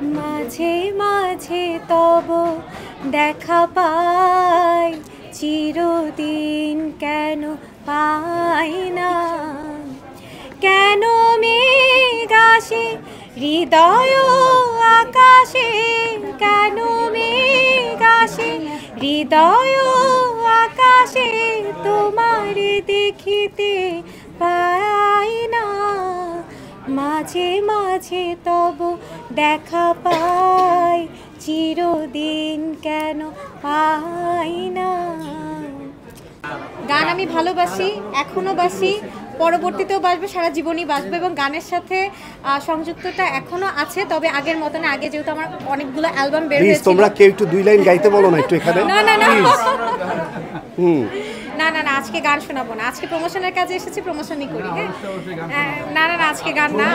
মাঝে মাঝে তব দেখা পাই, চিরদিন কেন পাই না? কেন মেঘ আসে হৃদয় আকাশে, কেন মেঘ আসে হৃদয় আকাশে, তোমার দেখিতে পাই না। মাঝে মাঝে তব দেখা পাই, চিরদিন কেন পাই না? গান আমি ভালোবাসি, এখনও বাসি, পরবর্তীতেও বাসবে, সারা জীবনই বাসবে এবং গানের সাথে সংযুক্তটা এখনো আছে, তবে আগের মতো না। আগে যেহেতু আমার অনেকগুলো অ্যালবাম বের হয়েছে। তোমরা কেউ একটু দুই লাইন গাইতে বলো না একটু এখানে। না না না না না না, আজকে গান শোনাবো না, আজকে প্রমোশনের কাজে এসেছি, প্রমোশনই করি। হ্যাঁ, না না না, আজকে গান না।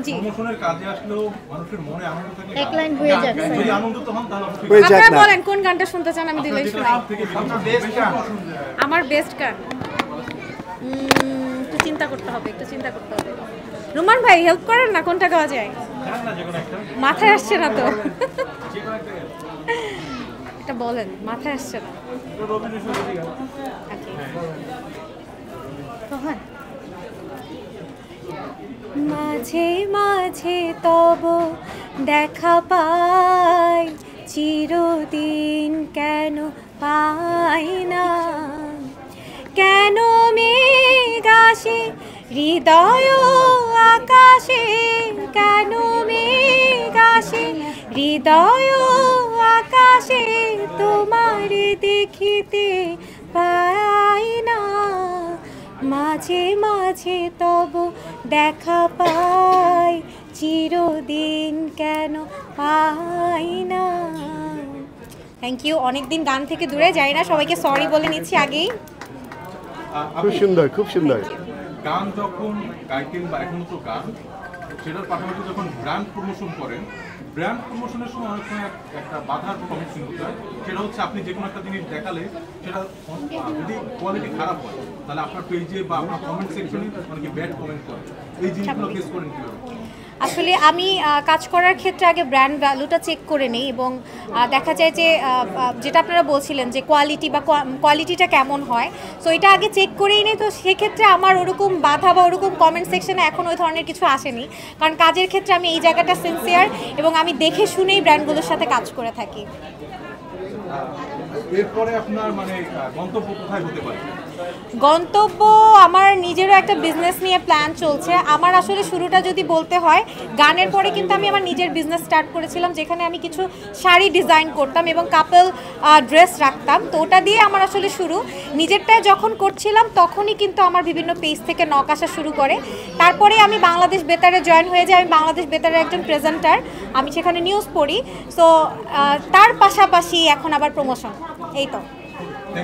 জি, প্রমোশনের কাজে আসলেও মানুষের মনে আনন্দ থাকে, এক লাইন হয়ে যাচ্ছে। যদি আনন্দিত হন তাহলে আপনারা বলেন কোন গানটা শুনতে চান, আমি দিলেই শোনাই। আমার বেস্ট গান একটু চিন্তা করতে হবে, একটু চিন্তা করতে হবে। রুমান ভাই হেল্প করেন না, কোনটা গাওয়া যায়? মাথায় আসছে না তো, এটা বলেন, মাথায় আসছে না। মাঝে মাঝে তব দেখা পাই, চিরদিন কেন পাই না? কেন মেঘ আসে হৃদয় আকাশে, কেন মেঘ আসে হৃদয় আকাশে, তোমার দেখিতে পাই না। মাঝে মাঝে তব দেখা পাই, চিরদিন কেন পাই না? Thank you. অনেকদিন গান থেকে দূরে যাই না, সবাইকে সরি বলে নিচ্ছি আগেই। খুব সুন্দর, খুব সুন্দর। গান যখন গাইতেন বা এখন তো গান, সেটার পাশাপাশি যখন ব্র্যান্ড প্রমোশন করেন, ব্র্যান্ড প্রমোশনের সময় অনেক সময় একটা বাধার সম্মুখীন হতে হয়। সেটা হচ্ছে আপনি যে কোনো একটা জিনিস দেখালে সেটা যদি কোয়ালিটি খারাপ হয়, তাহলে আপনার পেজে বা আপনার কমেন্ট সেকশনে অনেকে ব্যাড কমেন্ট করে। এই জিনিসগুলো ফেস করেন কীভাবে? আসলে আমি কাজ করার ক্ষেত্রে আগে ব্র্যান্ড ভ্যালুটা চেক করে নিই এবং দেখা যায় যে যেটা আপনারা বলছিলেন যে কোয়ালিটি বা কোয়ালিটিটা কেমন হয়, সো এটা আগে চেক করেই নিই। তো সেক্ষেত্রে আমার ওরকম বাধা বা ওরকম কমেন্ট সেকশনে এখন ওই ধরনের কিছু আসেনি, কারণ কাজের ক্ষেত্রে আমি এই জায়গাটা সিনসিয়ার এবং আমি দেখে শুনেই ব্র্যান্ডগুলোর সাথে কাজ করে থাকি। এরপরে আপনার মানে গন্তব্য কোথায় হতে পারে? গন্তব্য আমার নিজেরও একটা বিজনেস নিয়ে প্ল্যান চলছে। আমার আসলে শুরুটা যদি বলতে হয়, গানের পরে কিন্তু আমি আমার নিজের বিজনেস স্টার্ট করেছিলাম, যেখানে আমি কিছু শাড়ি ডিজাইন করতাম এবং কাপল ড্রেস রাখতাম। তো ওটা দিয়ে আমার আসলে শুরু। নিজেরটা যখন করছিলাম তখনই কিন্তু আমার বিভিন্ন পেজ থেকে নক আসা শুরু করে। তারপরে আমি বাংলাদেশ বেতারে জয়েন হয়ে যাই। আমি বাংলাদেশ বেতারের একজন প্রেজেন্টার, আমি সেখানে নিউজ পড়ি। সো তার পাশাপাশি এখন আবার প্রমোশন, এই তো।